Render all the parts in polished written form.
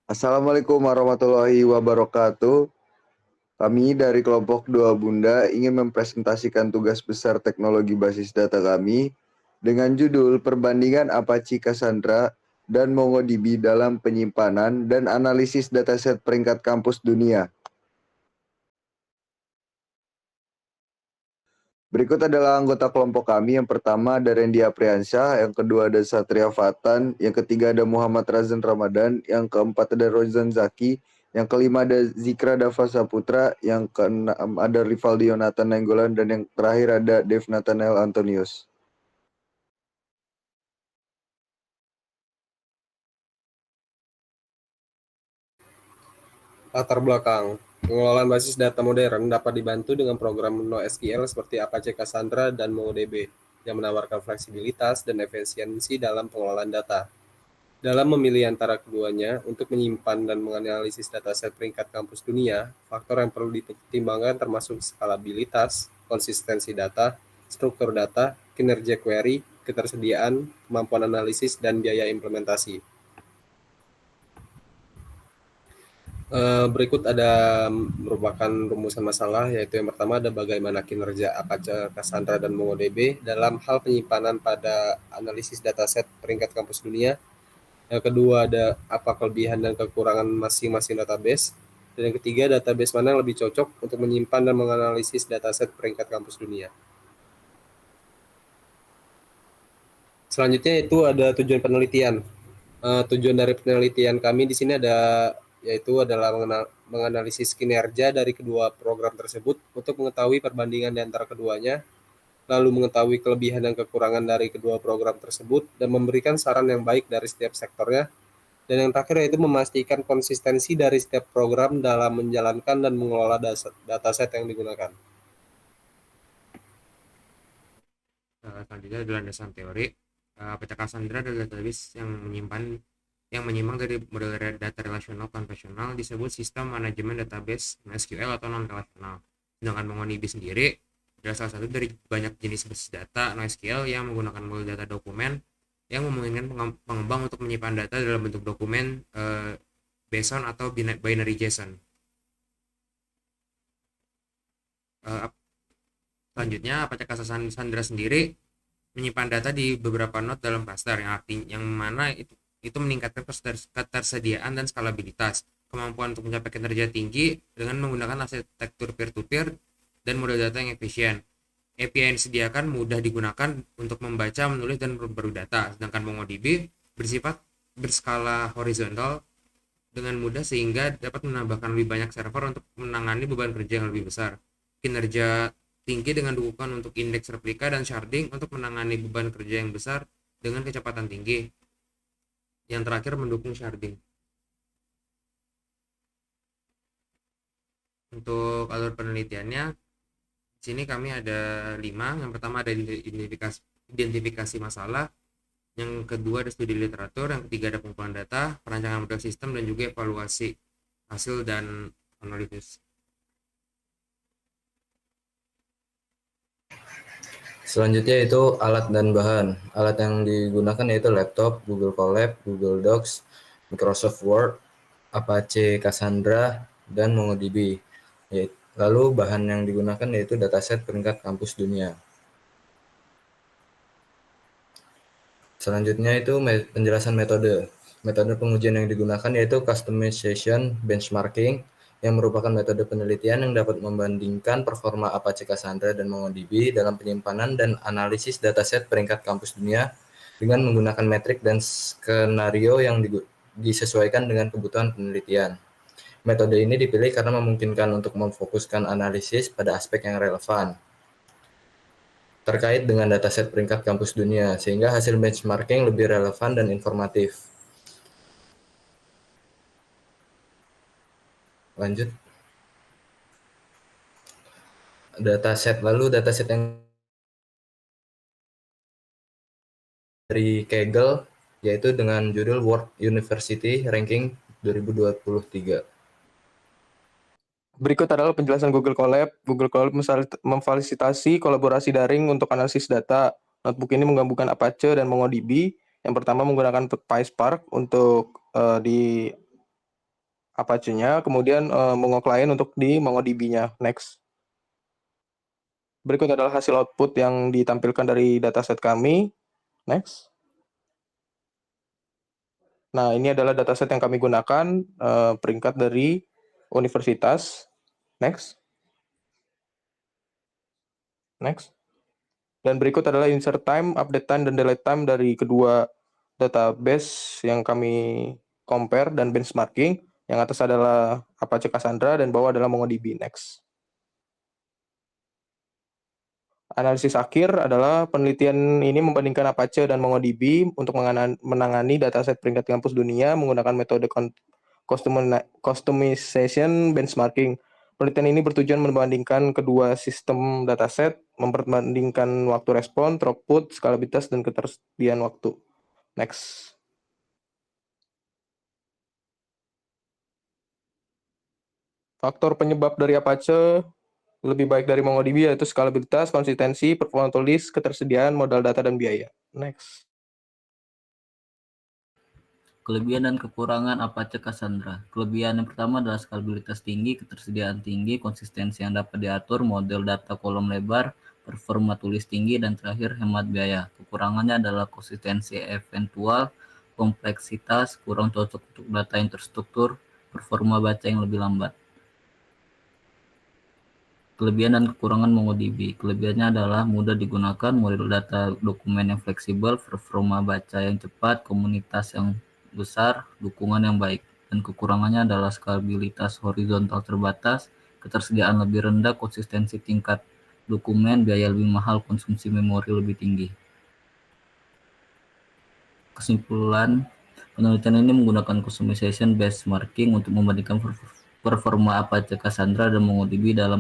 Assalamualaikum warahmatullahi wabarakatuh. Kami dari kelompok Dua Bunda ingin mempresentasikan tugas besar teknologi basis data kami dengan judul Perbandingan Apache Cassandra dan MongoDB dalam penyimpanan dan analisis dataset peringkat kampus dunia. Berikut adalah anggota kelompok kami. Yang pertama ada Randy Apriansyah, yang kedua ada Satria Fatan, yang ketiga ada Muhammad Razan Ramadan, yang keempat ada Rozan Zaki, yang kelima ada Zikra Dava Saputra, yang keenam ada Rivaldi Yonatan Nainggolan, dan yang terakhir ada Dev Nathanael Antonius. Latar belakang pengelolaan basis data modern dapat dibantu dengan program NoSQL seperti Apache Cassandra dan MongoDB yang menawarkan fleksibilitas dan efisiensi dalam pengelolaan data. Dalam memilih antara keduanya untuk menyimpan dan menganalisis dataset peringkat kampus dunia, faktor yang perlu dipertimbangkan termasuk skalabilitas, konsistensi data, struktur data, kinerja query, ketersediaan, kemampuan analisis, dan biaya implementasi. Berikut ada merupakan rumusan masalah, yaitu yang pertama ada bagaimana kinerja Apache Cassandra dan MongoDB dalam hal penyimpanan pada analisis dataset peringkat kampus dunia. Yang kedua ada apa kelebihan dan kekurangan masing-masing database. Dan yang ketiga, database mana yang lebih cocok untuk menyimpan dan menganalisis dataset peringkat kampus dunia. Selanjutnya itu ada tujuan penelitian. Tujuan dari penelitian kami di sini adalah menganalisis kinerja dari kedua program tersebut untuk mengetahui perbandingan di antara keduanya, lalu mengetahui kelebihan dan kekurangan dari kedua program tersebut, dan memberikan saran yang baik dari setiap sektornya. Dan yang terakhir yaitu memastikan konsistensi dari setiap program dalam menjalankan dan mengelola dataset yang digunakan. Selanjutnya adalah landasan teori. Apache Cassandra adalah database yang menyimpang dari model data relasional konvensional disebut sistem manajemen database NoSQL atau non-relasional. Sedangkan MongoDB sendiri adalah salah satu dari banyak jenis basis data NoSQL yang menggunakan model data dokumen yang memungkinkan pengembang untuk menyimpan data dalam bentuk dokumen JSON atau binary JSON. Selanjutnya Apache Cassandra sendiri menyimpan data di beberapa node dalam cluster yang mana itu meningkatkan ketersediaan dan skalabilitas, kemampuan untuk mencapai kinerja tinggi dengan menggunakan arsitektur peer-to-peer dan model data yang efisien. API yang disediakan mudah digunakan untuk membaca, menulis, dan memperbarui data, sedangkan MongoDB bersifat berskala horizontal dengan mudah sehingga dapat menambahkan lebih banyak server untuk menangani beban kerja yang lebih besar. Kinerja tinggi dengan dukungan untuk indeks replika dan sharding untuk menangani beban kerja yang besar dengan kecepatan tinggi. Yang terakhir mendukung sharding. Untuk alur penelitiannya, di sini kami ada 5. Yang pertama ada identifikasi masalah, yang kedua ada studi literatur, yang ketiga ada pengumpulan data, perancangan model sistem, dan juga evaluasi hasil dan analisis. Selanjutnya itu alat dan bahan. Alat yang digunakan yaitu laptop, Google Colab, Google Docs, Microsoft Word, Apache Cassandra, dan MongoDB. Lalu bahan yang digunakan yaitu dataset peringkat kampus dunia. Selanjutnya itu penjelasan metode. Metode pengujian yang digunakan yaitu customization benchmarking, yang merupakan metode penelitian yang dapat membandingkan performa Apache Cassandra dan MongoDB dalam penyimpanan dan analisis dataset peringkat kampus dunia dengan menggunakan metrik dan skenario yang disesuaikan dengan kebutuhan penelitian. Metode ini dipilih karena memungkinkan untuk memfokuskan analisis pada aspek yang relevan terkait dengan dataset peringkat kampus dunia, sehingga hasil benchmarking lebih relevan dan informatif. Lanjut. Dataset yang dari Kaggle, yaitu dengan judul World University Ranking 2023. Berikut adalah penjelasan Google Colab. Google Colab memfasilitasi kolaborasi daring untuk analisis data. Notebook ini menggabungkan Apache dan MongoDB. Yang pertama menggunakan PySpark untuk di Apache-nya, kemudian Mongo Client untuk di MongoDB-nya. Next. Berikut adalah hasil output yang ditampilkan dari dataset kami. Next. Nah, ini adalah dataset yang kami gunakan, peringkat dari universitas. Next. Next. Dan berikut adalah insert time, update time, dan delete time dari kedua database yang kami compare dan benchmarking. Yang atas adalah Apache Cassandra dan bawah adalah MongoDB. Next. Analisis akhir adalah penelitian ini membandingkan Apache dan MongoDB untuk menangani dataset peringkat kampus dunia menggunakan metode customization benchmarking. Penelitian ini bertujuan membandingkan kedua sistem dataset, memperbandingkan waktu respon, throughput, skalabilitas, dan ketersediaan waktu. Next. Faktor penyebab dari Apache lebih baik dari MongoDB yaitu skalabilitas, konsistensi, performa tulis, ketersediaan, modal data, dan biaya. Next. Kelebihan dan kekurangan Apache Cassandra. Kelebihan yang pertama adalah skalabilitas tinggi, ketersediaan tinggi, konsistensi yang dapat diatur, model data kolom lebar, performa tulis tinggi, dan terakhir hemat biaya. Kekurangannya adalah konsistensi eventual, kompleksitas, kurang cocok untuk data yang terstruktur, performa baca yang lebih lambat. Kelebihan dan kekurangan MongoDB. Kelebihannya adalah mudah digunakan, model data dokumen yang fleksibel, performa baca yang cepat, komunitas yang besar, dukungan yang baik. Dan kekurangannya adalah skalabilitas horizontal terbatas, ketersediaan lebih rendah, konsistensi tingkat dokumen, biaya lebih mahal, konsumsi memori lebih tinggi. Kesimpulan, penelitian ini menggunakan customization benchmarking untuk membandingkan performa Apache Cassandra dan MongoDB dalam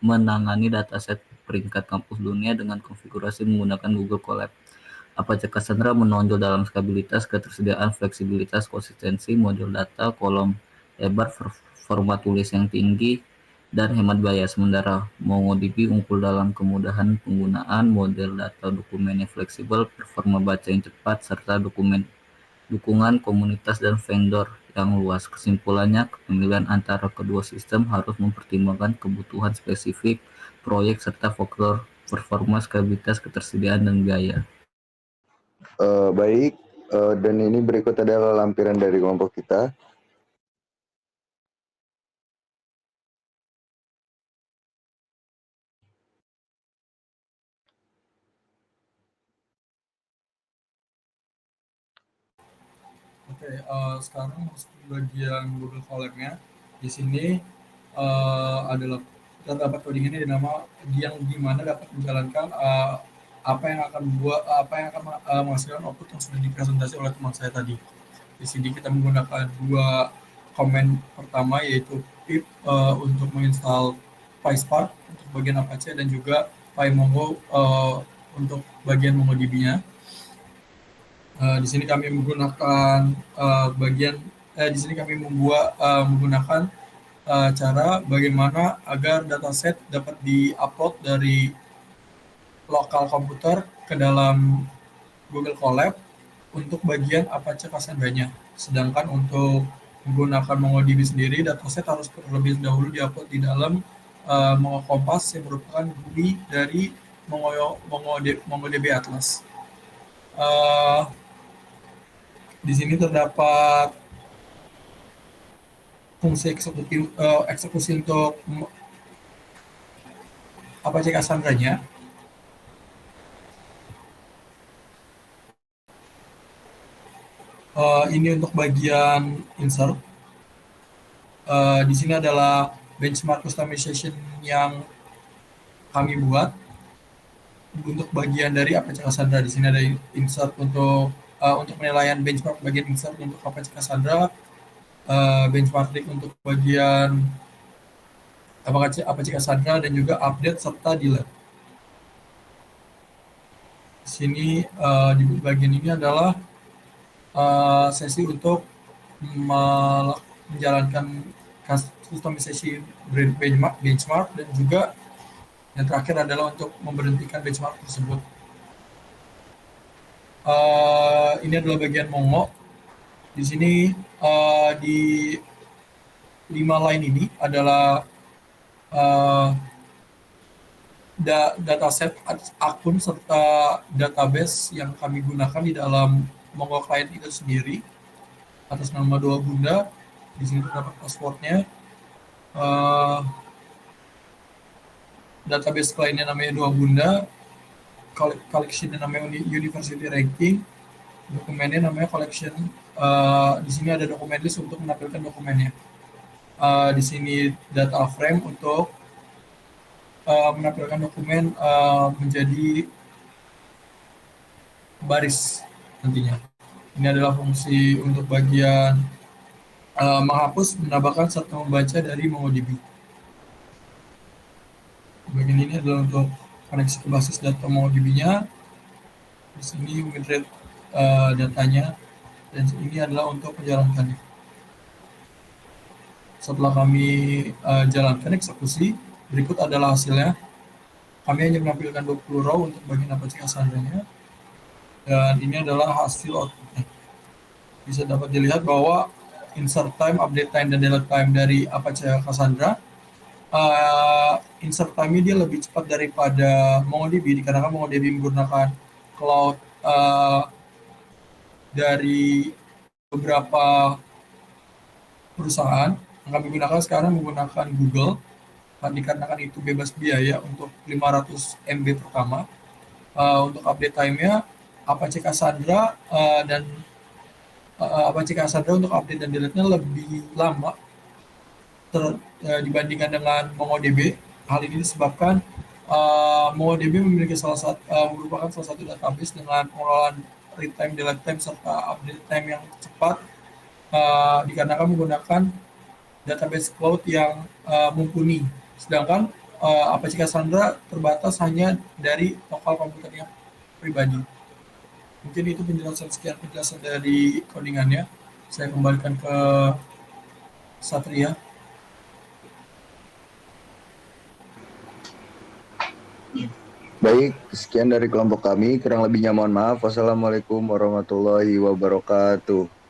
menangani dataset peringkat kampus dunia dengan konfigurasi menggunakan Google Colab. Apache Cassandra menonjol dalam skabilitas, ketersediaan, fleksibilitas, konsistensi, model data, kolom lebar, performa tulis yang tinggi, dan hemat biaya. Sementara MongoDB unggul dalam kemudahan penggunaan, model data dokumen yang fleksibel, performa baca yang cepat, serta dukungan komunitas dan vendor yang luas. Kesimpulannya, pemilihan antara kedua sistem harus mempertimbangkan kebutuhan spesifik proyek serta faktor performa, skabilitas, ketersediaan, dan biaya. Baik, dan ini berikut adalah lampiran dari kelompok kita. Oke, sekarang masuk ke bagian Google Colab-nya. Di sini adalah terdapat codingannya yang dimana dapat menjalankan apa yang akan menghasilkan output yang sudah dipresentasi oleh teman saya tadi. Di sini kita menggunakan dua komen pertama yaitu pip untuk menginstal PySpark untuk bagian Apache dan juga PyMongo untuk bagian MongoDB-nya. Di sini kami menggunakan menggunakan cara bagaimana agar dataset dapat di-upload dari lokal komputer ke dalam Google Colab untuk bagian Apache Cassandra-nya. Sedangkan untuk menggunakan MongoDB sendiri, dataset harus terlebih dahulu di-upload di dalam Mongo Compass yang merupakan GUI dari MongoDB Atlas. Di sini terdapat fungsi eksekusi untuk Apache Cassandra-nya. Ini untuk bagian insert. Di sini adalah benchmark customization yang kami buat untuk bagian dari Apache Cassandra. Di sini ada insert untuk penilaian benchmark bagian insert untuk Apache Cassandra, benchmarking untuk bagian Apache Cassandra, dan juga update serta delete. Di sini di bagian ini adalah sesi untuk menjalankan customization benchmark, dan juga yang terakhir adalah untuk memberhentikan benchmark tersebut. Ini adalah bagian Mongo. Di sini di 5 line ini adalah dataset akun serta database yang kami gunakan di dalam Mongo Client itu sendiri atas nama Dua Bunda. Di sini terdapat passwordnya. Database kliennya namanya Dua Bunda, collectionnya namanya University Ranking, dokumennya namanya collection. Di sini ada dokumen list untuk menampilkan dokumennya. Di sini data frame untuk menampilkan dokumen menjadi baris nantinya. Ini adalah fungsi untuk bagian menghapus, menambahkan, serta membaca dari MongoDB. Bagian ini adalah untuk koneksi ke basis data MongoDB-nya. Di sini WinRate datanya, dan ini adalah untuk menjalankannya. Setelah kami jalankan eksekusi, berikut adalah hasilnya. Kami hanya menampilkan 20 row untuk bagian Apache Cassandra-nya, dan ini adalah hasil outputnya. Bisa dapat dilihat bahwa insert time, update time, dan delete time dari Apache Cassandra, insert time-nya dia lebih cepat daripada MongoDB, dikarenakan MongoDB menggunakan cloud dari beberapa perusahaan. Yang kami gunakan sekarang menggunakan Google, dikarenakan itu bebas biaya untuk 500 MB pertama. Untuk update time-nya, Apache Cassandra dan Apache Cassandra untuk update dan delete-nya lebih lama dibandingkan dengan MongoDB. Hal ini disebabkan MongoDB memiliki merupakan salah satu database dengan pengelolaan read time, delete time, serta update time yang cepat, dikarenakan menggunakan database cloud yang mumpuni. Sedangkan Apache Cassandra terbatas hanya dari lokal komputernya pribadi. Mungkin itu penjelasan dari codingannya. Saya kembalikan ke Satria. Baik, sekian dari kelompok kami. Kurang lebihnya mohon maaf. Wassalamualaikum warahmatullahi wabarakatuh.